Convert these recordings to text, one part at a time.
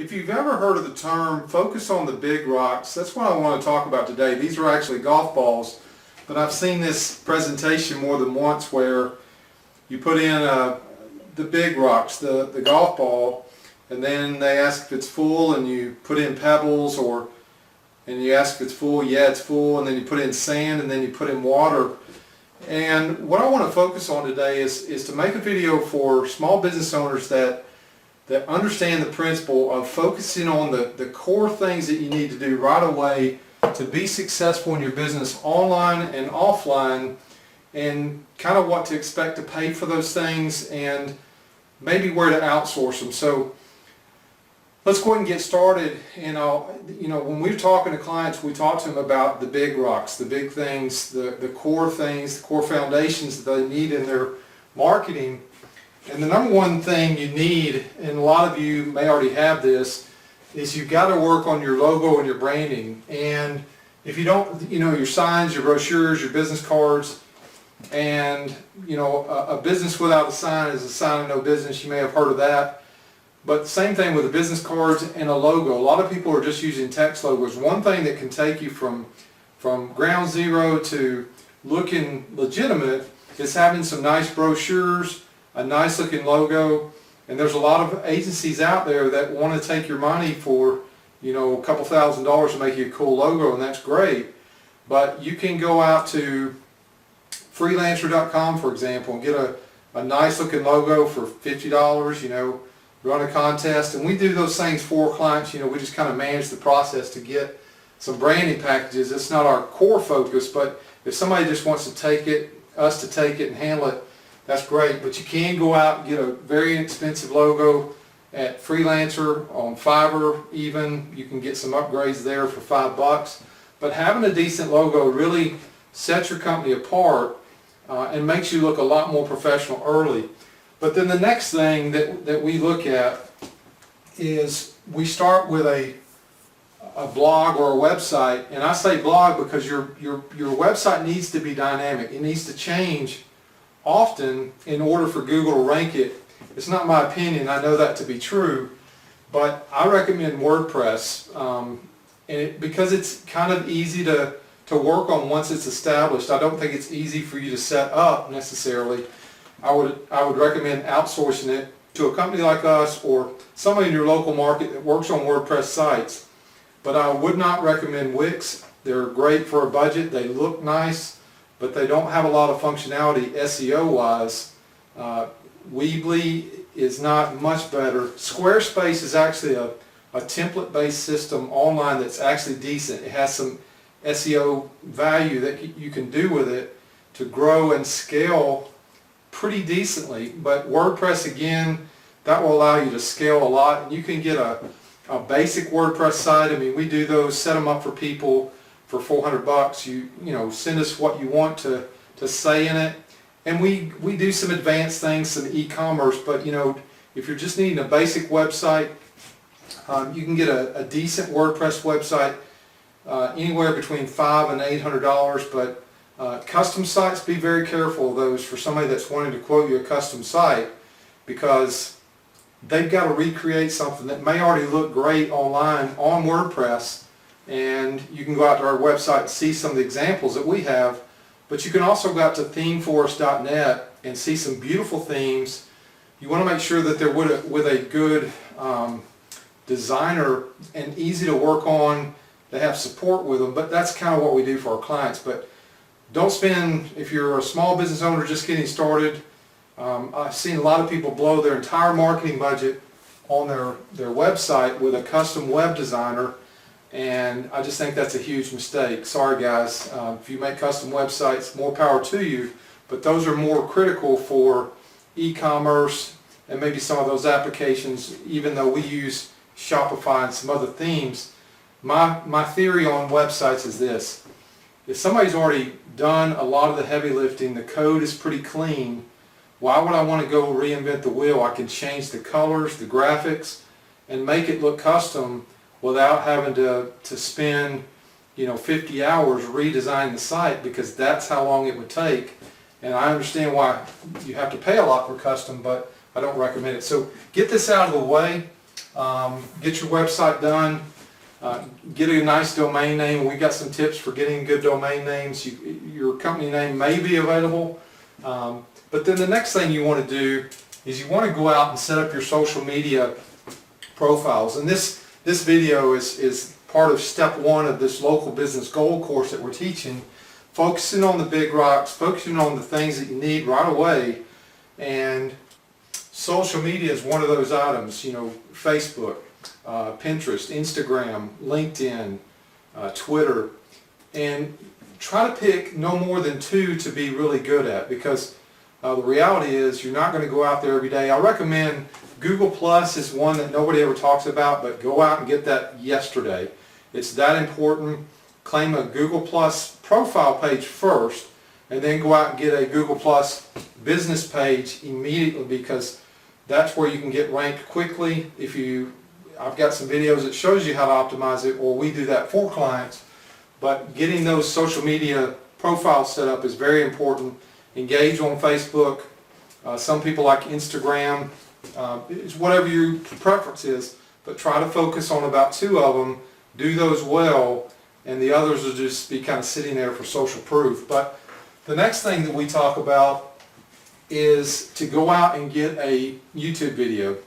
If you've ever heard of the term focus on the big rocks, that's what I want to talk about today. These are actually golf balls, but I've seen this presentation more than once where you put in the big rocks, the golf ball, and then they ask if it's full and you put in pebbles, and you ask if it's full, yeah it's full, and then you put in sand and then you put in water. And what I want to focus on today is to make a video for small business owners that understand the principle of focusing on the core things that you need to do right away to be successful in your business online and offline, and kind of what to expect to pay for those things and maybe where to outsource them. So let's go ahead and get started. And when we're talking to clients, we talk to them about the big rocks, the big things, the core things, the core foundations that they need in their marketing. And the number one thing you need, and a lot of you may already have this, is you've got to work on your logo and your branding. And if you don't, your signs, your brochures, your business cards, and a business without a sign is a sign of no business. You may have heard of that. But same thing with the business cards and a logo. A lot of people are just using text logos. One thing that can take you from ground zero to looking legitimate is having some nice brochures, a nice looking logo. And there's a lot of agencies out there that want to take your money for a couple $1,000s to make you a cool logo, and that's great. But you can go out to freelancer.com, for example, and get a nice looking logo for $50, run a contest. And we do those things for clients. We just kind of manage the process to get some branding packages. It's not our core focus, but if somebody just wants to take it, us to take it and handle it, that's great. But you can go out and get a very inexpensive logo at Freelancer, on Fiverr even. You can get some upgrades there for $5. But having a decent logo really sets your company apart and makes you look a lot more professional early. But then the next thing that we look at is we start with a blog or a website. And I say blog because your website needs to be dynamic. It needs to change often in order for Google to rank it. It's not my opinion, I know that to be true, but I recommend WordPress because it's kind of easy to work on once it's established. I don't think it's easy for you to set up necessarily. I would recommend outsourcing it to a company like us or somebody in your local market that works on WordPress sites. But I would not recommend Wix. They're great for a budget, they look nice, but they don't have a lot of functionality SEO-wise. Weebly is not much better. Squarespace is actually a template-based system online that's actually decent. It has some SEO value that you can do with it to grow and scale pretty decently. But WordPress, again, that will allow you to scale a lot. And you can get a basic WordPress site. I mean, we do those, set them up for people for $400. You send us what you want to say in it, and we do some advanced things, some e-commerce. But if you're just needing a basic website, you can get a decent WordPress website anywhere between $500 and $800. But custom sites, be very careful of those for somebody that's wanting to quote you a custom site, because they've got to recreate something that may already look great online on WordPress. And you can go out to our website and see some of the examples that we have, but you can also go out to themeforest.net and see some beautiful themes. You want to make sure that they're with a good designer and easy to work on. They have support with them, but that's kind of what we do for our clients. But don't spend, if you're a small business owner just getting started, I've seen a lot of people blow their entire marketing budget on their website with a custom web designer. And I just think that's a huge mistake. Sorry guys, if you make custom websites, more power to you, but those are more critical for e-commerce and maybe some of those applications, even though we use Shopify and some other themes. My theory on websites is this: if somebody's already done a lot of the heavy lifting, the code is pretty clean, why would I want to go reinvent the wheel? I can change the colors, the graphics, and make it look custom without having to spend 50 hours redesigning the site, because that's how long it would take. And I understand why you have to pay a lot for custom, but I don't recommend it. So get this out of the way. Get your website done. Get a nice domain name. We got some tips for getting good domain names. Your company name may be available. But then the next thing you want to do is you want to go out and set up your social media profiles. And this video is part of step 1 of this local business gold course that we're teaching, focusing on the big rocks, focusing on the things that you need right away. And social media is one of those items, you know, Facebook, Pinterest, Instagram, LinkedIn, Twitter, and try to pick no more than 2 to be really good at, because the reality is you're not going to go out there every day. I recommend Google Plus is one that nobody ever talks about, but go out and get that yesterday. It's that important. Claim a Google Plus profile page first, and then go out and get a Google Plus business page immediately, because that's where you can get ranked quickly. I've got some videos that shows you how to optimize it, or we do that for clients. But getting those social media profiles set up is very important. Engage on Facebook. Some people like Instagram. It's whatever your preference is, but try to focus on about 2 of them. Do those well, and the others will just be kind of sitting there for social proof. But the next thing that we talk about is to go out and get a YouTube video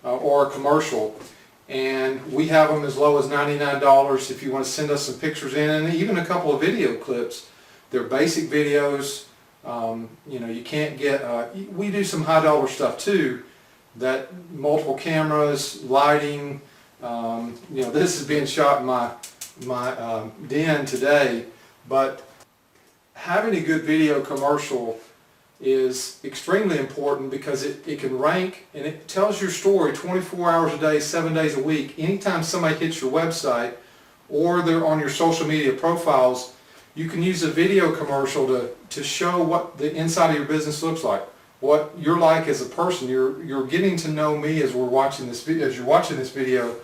or a commercial. And we have them as low as $99 if you want to send us some pictures in, and even a couple of video clips. They're basic videos. You know, you can't get, we do some high dollar stuff too, that multiple cameras, lighting, you know, this is being shot in my den today, but having a good video commercial is extremely important, because it can rank and it tells your story 24 hours a day, 7 days a week. Anytime somebody hits your website or they're on your social media profiles, you can use a video commercial to show what the inside of your business looks like, what you're like as a person. You're getting to know me as we're watching this video, as you're watching this video,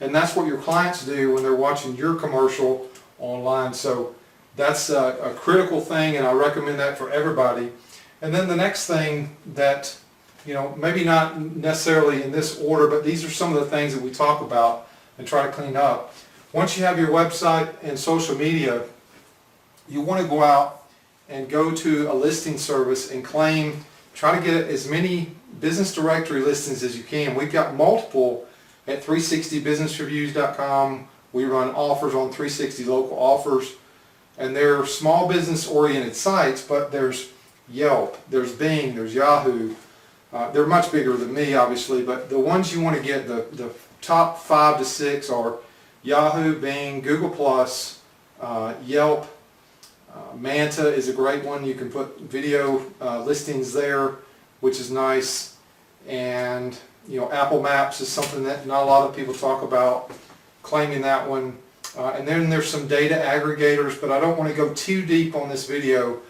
and that's what your clients do when they're watching your commercial online. So that's a critical thing, and I recommend that for everybody. And then the next thing that, you know, maybe not necessarily in this order, but these are some of the things that we talk about and try to clean up. Once you have your website and social media, you want to go out and go to a listing service and try to get as many business directory listings as you can. We've got multiple at 360businessreviews.com. We run offers on 360 local offers, and they're small business oriented sites, but there's Yelp, there's Bing, there's Yahoo. They're much bigger than me, obviously, but the ones you want to get, the top 5 to 6 are Yahoo, Bing, Google Plus, Yelp. Manta is a great one. You can put video listings there, which is nice. And you know, Apple Maps is something that not a lot of people talk about, claiming that one. And then there's some data aggregators, but I don't want to go too deep on this video.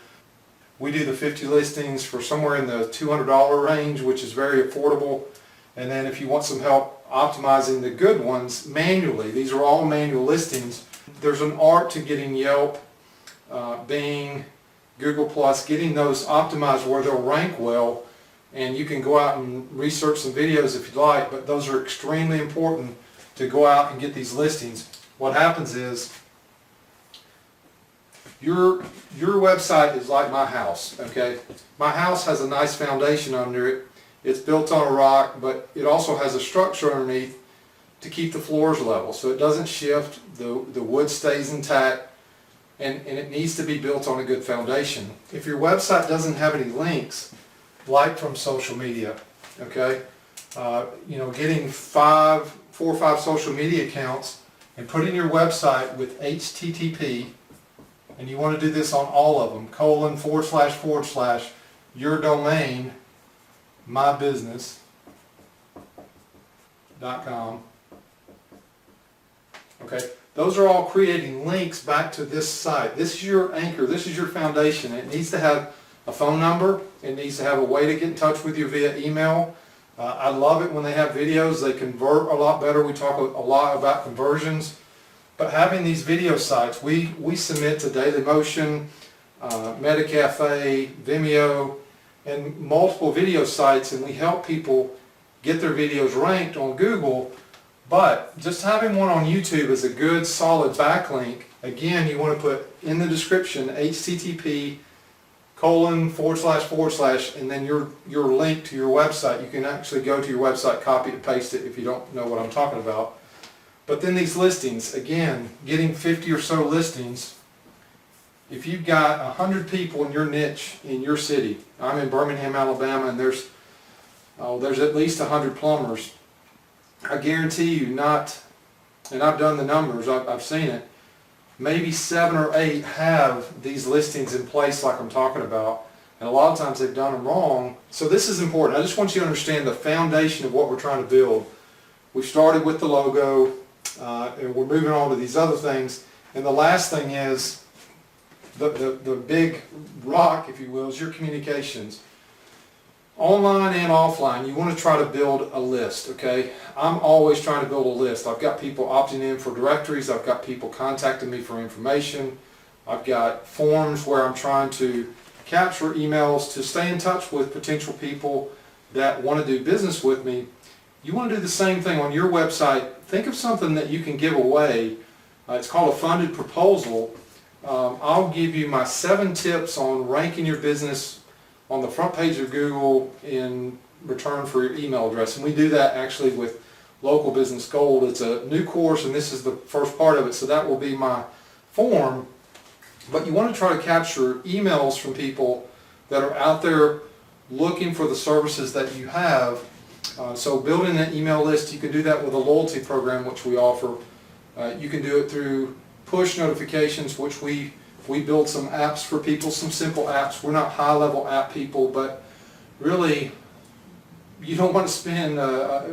We do the 50 listings for somewhere in the $200 range, which is very affordable. And then if you want some help optimizing the good ones manually, these are all manual listings. There's an art to getting Yelp, Bing, Google Plus, getting those optimized where they'll rank well, and you can go out and research some videos if you'd like, but those are extremely important to go out and get these listings. What happens is your website is like my house, okay? My house has a nice foundation under it. It's built on a rock, but it also has a structure underneath to keep the floors level so it doesn't shift, the wood stays intact, and it needs to be built on a good foundation. If your website doesn't have any links, like from social media, okay, you know, getting 4 or 5 social media accounts and putting your website with HTTP, and you want to do this on all of them, / your domain, mybusiness.com. Okay, those are all creating links back to this site. This is your anchor, this is your foundation. It needs to have a phone number, it needs to have a way to get in touch with you via email. I love it when they have videos, they convert a lot better. We talk a lot about conversions. But having these video sites, we submit to Dailymotion, Metacafe, Vimeo, and multiple video sites, and we help people get their videos ranked on Google But just having one on YouTube is a good solid backlink. Again, you want to put in the description http:// and then your link to your website. You can actually go to your website, copy and paste it if you don't know what I'm talking about. But then these listings, again, getting 50 or so listings. If you've got 100 people in your niche in your city, I'm in Birmingham, Alabama, and there's at least 100 plumbers. I guarantee you not, and I've done the numbers, I've seen it, maybe 7 or 8 have these listings in place like I'm talking about, and a lot of times they've done them wrong. So this is important. I just want you to understand the foundation of what we're trying to build. We started with the logo, and we're moving on to these other things, and the last thing is the big rock, if you will, is your communications. Online and offline, you want to try to build a list, okay? I'm always trying to build a list. I've got people opting in for directories. I've got people contacting me for information. I've got forms where I'm trying to capture emails to stay in touch with potential people that want to do business with me. You want to do the same thing on your website. Think of something that you can give away. It's called a funded proposal. I'll give you my 7 tips on ranking your business on the front page of Google in return for your email address. And we do that actually with Local Business Gold. It's a new course, and this is the first part of it, so that will be my form. But you want to try to capture emails from people that are out there looking for the services that you have. So building an email list, you can do that with a loyalty program, which we offer. You can do it through push notifications, which we build some apps for people, some simple apps. We're not high-level app people, but really, you don't want to spend,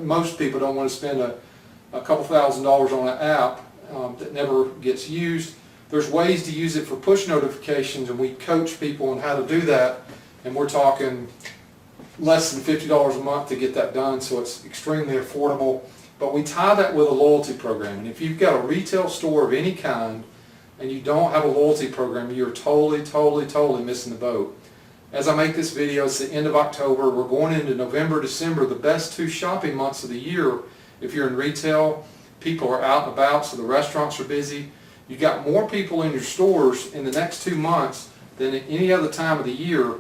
most people don't want to spend a couple $1,000s on an app that never gets used. There's ways to use it for push notifications, and we coach people on how to do that, and we're talking less than $50 a month to get that done, so it's extremely affordable. But we tie that with a loyalty program, and if you've got a retail store of any kind and you don't have a loyalty program, you're totally missing the boat. As I make this video, it's the end of October. We're going into November, December, the best 2 shopping months of the year. If you're in retail, people are out and about, so the restaurants are busy. You've got more people in your stores in the next 2 months than at any other time of the year.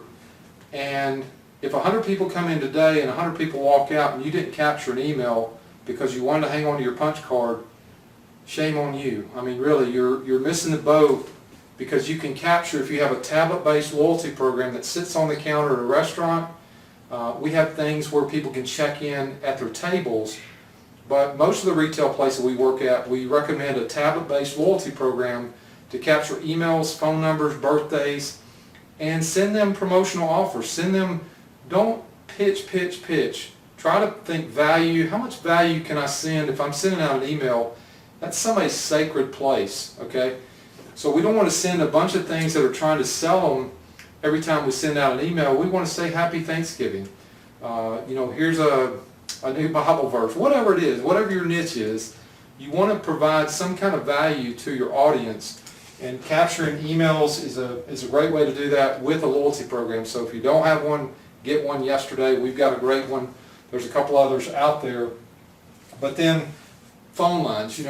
And if 100 people come in today and 100 people walk out and you didn't capture an email because you wanted to hang on to your punch card, shame on you. I mean, really, you're missing the boat, because you can capture, if you have a tablet-based loyalty program that sits on the counter at a restaurant. We have things where people can check in at their tables, but most of the retail places we work at, we recommend a tablet-based loyalty program to capture emails, phone numbers, birthdays, and send them promotional offers. Send them, don't pitch. Try to think value. How much value can I send? If I'm sending out an email, that's somebody's sacred place, okay? So we don't want to send a bunch of things that are trying to sell them every time we send out an email. We want to say Happy Thanksgiving. Here's a new Bible verse. Whatever it is, whatever your niche is, you want to provide some kind of value to your audience. And capturing emails is a great way to do that with a loyalty program. So if you don't have one, get one yesterday. We've got a great one. There's a couple others out there. But then phone lines.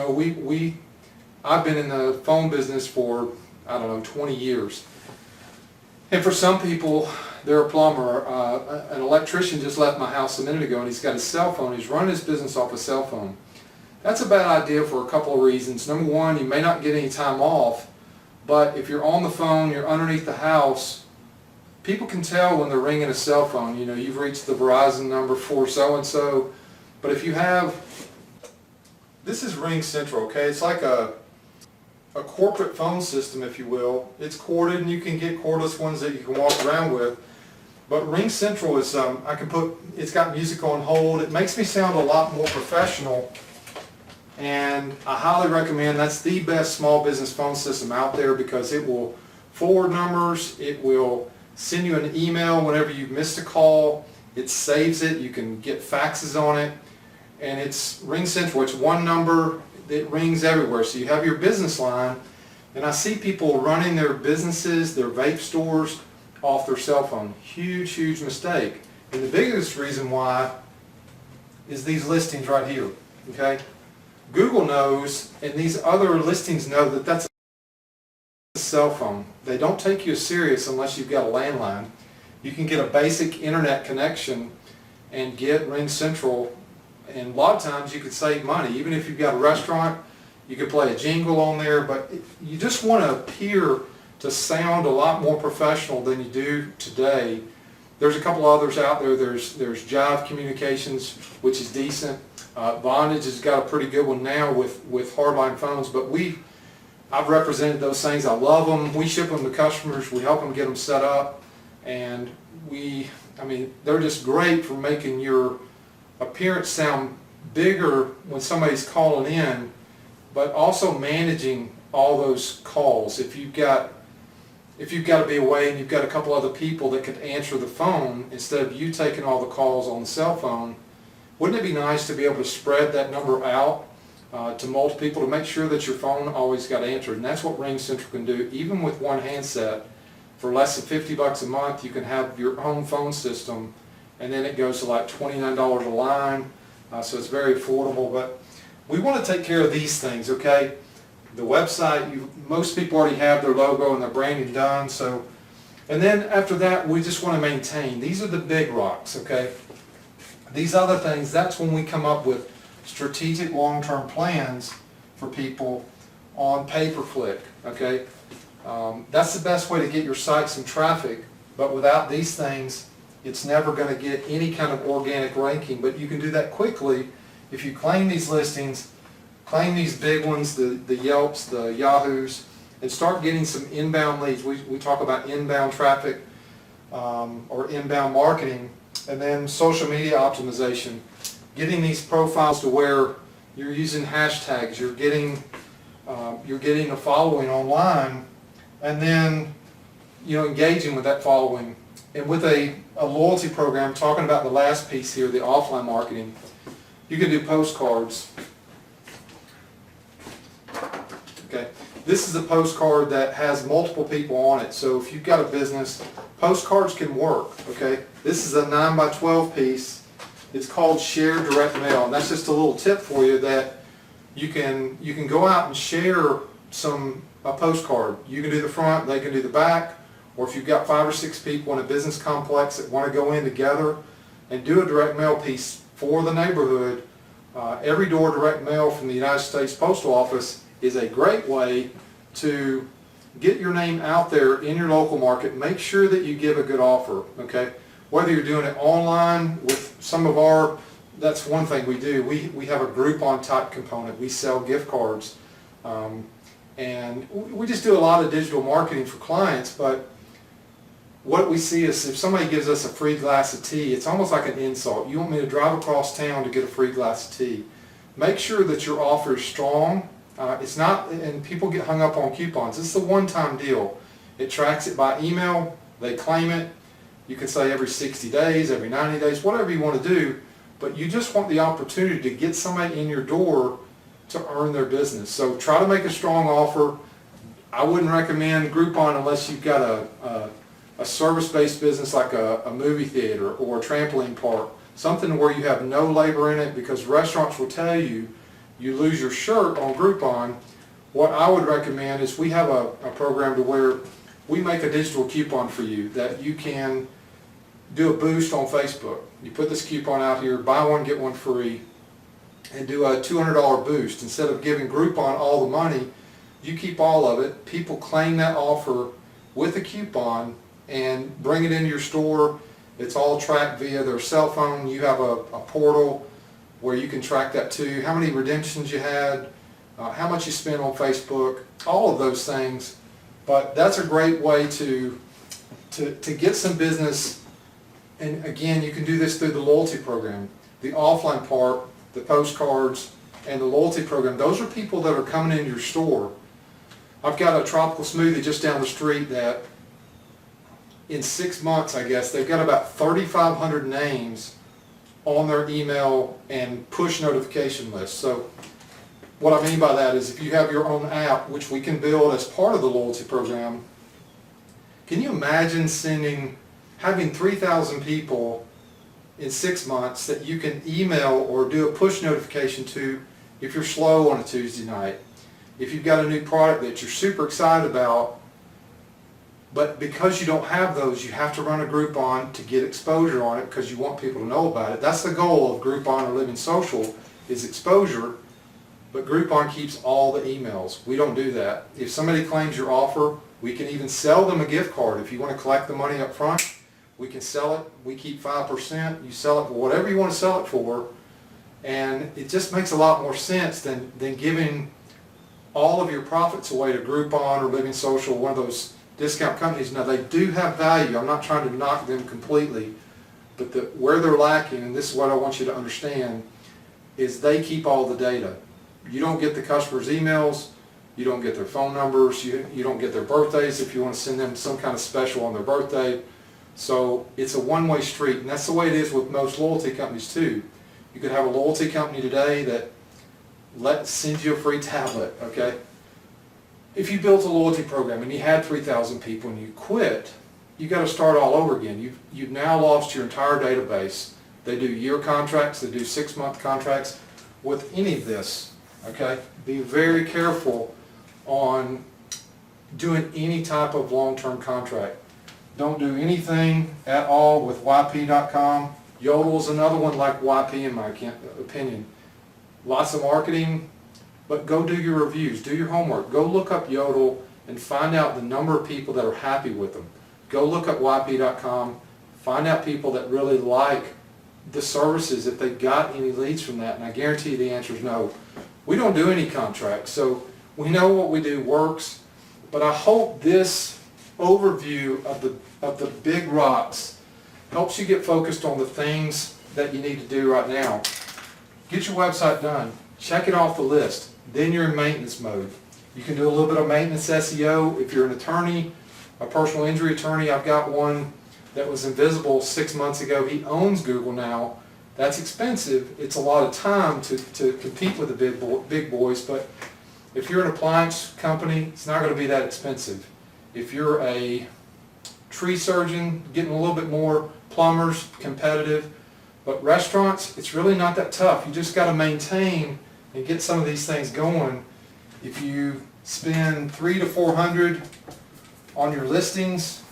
I've been in the phone business for, 20 years. And for some people, they're a plumber. An electrician just left my house a minute ago, and he's got his cell phone. He's running his business off a cell phone. That's a bad idea for a couple of reasons. Number one, you may not get any time off, but if you're on the phone, you're underneath the house, people can tell when they're ringing a cell phone. You've reached the Verizon number for so-and-so. But if you have, this is Ring Central, okay? It's like a corporate phone system, if you will. It's corded, and you can get cordless ones that you can walk around with. But Ring Central is, it's got music on hold. It makes me sound a lot more professional, and I highly recommend. That's the best small business phone system out there, because it will forward numbers, it will send you an email whenever you've missed a call, it saves it, you can get faxes on it, and it's Ring Central. It's one number. It rings everywhere. So you have your business line, and I see people running their businesses, their vape stores, off their cell phone. Huge mistake. And the biggest reason why is these listings right here. Okay? Google knows, and these other listings know that that's a cell phone. They don't take you as serious unless you've got a landline. You can get a basic internet connection and get Ring Central, and a lot of times you could save money. Even if you've got a restaurant, you could play a jingle on there, but you just want to appear to sound a lot more professional than you do today. There's a couple others out there. There's Jive Communications, which is decent. Vonage has got a pretty good one now with hardline phones, but I've represented those things. I love them. We ship them to customers. We help them get them set up, and they're just great for making your appearance sound bigger when somebody's calling in, but also managing all those calls. If you've got to be away and you've got a couple other people that could answer the phone instead of you taking all the calls on the cell phone, wouldn't it be nice to be able to spread that number out to multiple people to make sure that your phone always got answered? And that's what Ring Central can do. Even with one handset, for less than $50 a month, you can have your own phone system, and then it goes to like $29 a line, so it's very affordable. But we want to take care of these things, okay? The website, most people already have their logo and their branding done, so, and then after that, we just want to maintain. These are the big rocks, okay? These other things, that's when we come up with strategic long-term plans for people on pay-per-click, okay? That's the best way to get your site some traffic, but without these things, it's never going to get any kind of organic ranking. But you can do that quickly if you claim these listings, claim these big ones, the Yelps, the Yahoos, and start getting some inbound leads. We talk about inbound traffic or inbound marketing, and then social media optimization, getting these profiles to where you're using hashtags, you're getting a following online, and then engaging with that following. And with a loyalty program, talking about the last piece here, the offline marketing, you can do postcards. Okay, this is a postcard that has multiple people on it. So if you've got a business, postcards can work. Okay, this is a 9x12 piece. It's called Share Direct Mail, and that's just a little tip for you that you can go out and share a postcard. You can do the front, they can do the back, or if you've got 5 or 6 people in a business complex that want to go in together and do a direct mail piece for the neighborhood, every door direct mail from the United States Postal Office is a great way to get your name out there in your local market. Make sure that you give a good offer, okay? Whether you're doing it online with some of our, that's one thing we do. We have a Groupon type component. We sell gift cards. And we just do a lot of digital marketing for clients, but what we see is if somebody gives us a free glass of tea, it's almost like an insult. You want me to drive across town to get a free glass of tea. Make sure that your offer is strong. It's not, and people get hung up on coupons. It's a one-time deal. It tracks it by email. They claim it. You can say every 60 days, every 90 days, whatever you want to do, but you just want the opportunity to get somebody in your door to earn their business. So try to make a strong offer. I wouldn't recommend Groupon unless you've got a service-based business like a movie theater or a trampoline park, something where you have no labor in it, because restaurants will tell you lose your shirt on Groupon. What I would recommend is we have a program to where we make a digital coupon for you that you can do a boost on Facebook. You put this coupon out here, buy one, get one free, and do a $200 boost. Instead of giving Groupon all the money, you keep all of it. People claim that offer with a coupon and bring it into your store. It's all tracked via their cell phone. You have a portal where you can track that too. How many redemptions you had, how much you spent on Facebook, all of those things. But that's a great way to get some business. And again, you can do this through the loyalty program. The offline part, the postcards, and the loyalty program, those are people that are coming into your store. I've got a tropical smoothie just down the street that in 6 months, I guess, they've got about 3,500 names on their email and push notification list. So what I mean by that is if you have your own app, which we can build as part of the loyalty program, can you imagine having 3,000 people in 6 months that you can email or do a push notification to if you're slow on a Tuesday night, if you've got a new product that you're super excited about, but because you don't have those, you have to run a Groupon to get exposure on it because you want people to know about it. That's the goal of Groupon or Living Social, is exposure, but Groupon keeps all the emails. We don't do that. If somebody claims your offer, we can even sell them a gift card. If you want to collect the money up front, we can sell it. We keep 5%. You sell it for whatever you want to sell it for, and it just makes a lot more sense than giving all of your profits away to Groupon or Living Social, one of those discount companies. Now, they do have value. I'm not trying to knock them completely, but where they're lacking, and this is what I want you to understand, is they keep all the data. You don't get the customer's emails, you don't get their phone numbers, you don't get their birthdays if you want to send them some kind of special on their birthday. So it's a one-way street, and that's the way it is with most loyalty companies too. You could have a loyalty company today that sends you a free tablet, okay? If you built a loyalty program and you had 3,000 people and you quit, you got to start all over again. You've now lost your entire database. They do year contracts, they do 6-month contracts. With any of this, okay, be very careful on doing any type of long-term contract. Don't do anything at all with YP.com. Yodel is another one like YP in my opinion. Lots of marketing, but go do your reviews, do your homework. Go look up Yodel and find out the number of people that are happy with them. Go look up YP.com, find out people that really like the services, if they got any leads from that, and I guarantee you the answer is no. We don't do any contracts, so we know what we do works, but I hope this overview of the big rocks helps you get focused on the things that you need to do right now. Get your website done, check it off the list, then you're in maintenance mode. You can do a little bit of maintenance SEO if you're an attorney, a personal injury attorney. I've got one that was invisible 6 months ago. He owns Google now. That's expensive. It's a lot of time to compete with the big boys, but if you're an appliance company, it's not going to be that expensive. If you're a tree surgeon, getting a little bit more, plumbers, competitive, but restaurants, it's really not that tough. You just got to maintain and get some of these things going. If you spend $300 to $400 on your listings,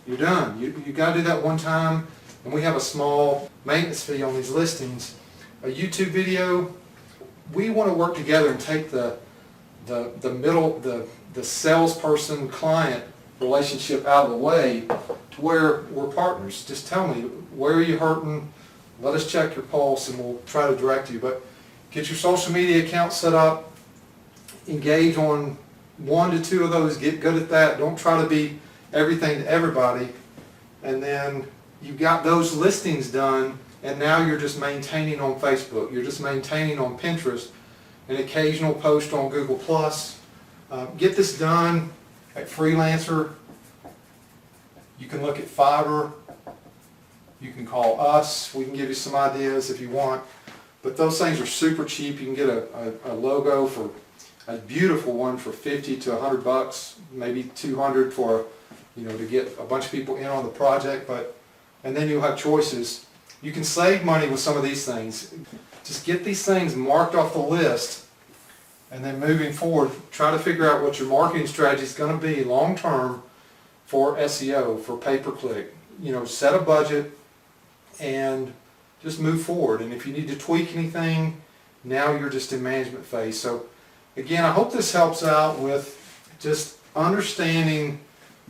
you're done. You got to do that one time, and we have a small maintenance fee on these listings. A YouTube video, we want to work together and take the salesperson client relationship out of the way to where we're partners. Just tell me, where are you hurting? Let us check your pulse and we'll try to direct you. But get your social media account set up, engage on 1 to 2 of those, get good at that. Don't try to be everything to everybody. And then you've got those listings done, and now you're just maintaining on Facebook, you're just maintaining on Pinterest, an occasional post on Google+. Get this done at Freelancer. You can look at Fiverr. You can call us. We can give you some ideas if you want. But those things are super cheap. You can get a logo for a beautiful one for 50 to 100 bucks, maybe 200 for, to get a bunch of people in on the project. And then you'll have choices. You can save money with some of these things. Just get these things marked off the list, and then moving forward, try to figure out what your marketing strategy is going to be long term for SEO, for pay-per-click. Set a budget and just move forward. And if you need to tweak anything, now you're just in management phase. So again, I hope this helps out with just understanding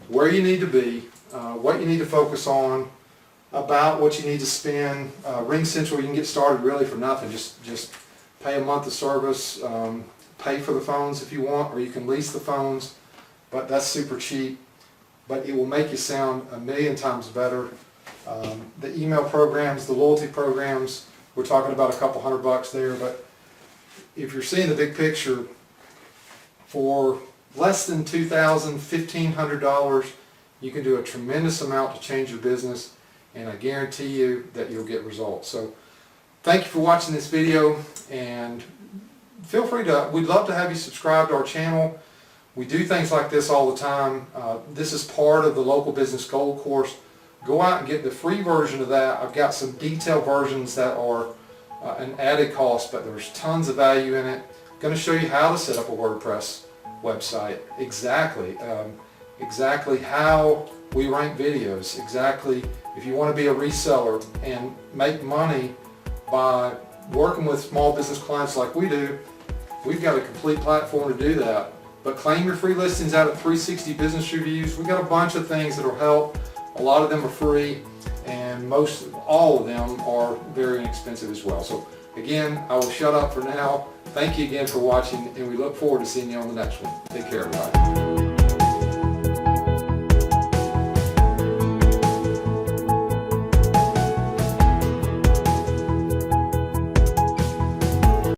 where you need to be, what you need to focus on, about what you need to spend. RingCentral, you can get started really for nothing. Just pay a month of service, pay for the phones if you want, or you can lease the phones, but that's super cheap. But it will make you sound a million times better. The email programs, the loyalty programs, we're talking about a couple $100 there, but if you're seeing the big picture, for less than $2,000, $1,500, you can do a tremendous amount to change your business, and I guarantee you that you'll get results. So thank you for watching this video, and feel free to, we'd love to have you subscribe to our channel. We do things like this all the time. This is part of the Local Business Gold course. Go out and get the free version of that. I've got some detailed versions that are an added cost, but there's tons of value in it. I'm going to show you how to set up a WordPress website, exactly how we rank videos, exactly if you want to be a reseller and make money by working with small business clients like we do. We've got a complete platform to do that. But claim your free listings out of 360 business reviews. We've got a bunch of things that will help. A lot of them are free, and all of them are very inexpensive as well. So again, I will shut up for now. Thank you again for watching, and we look forward to seeing you on the next one. Take care, everybody.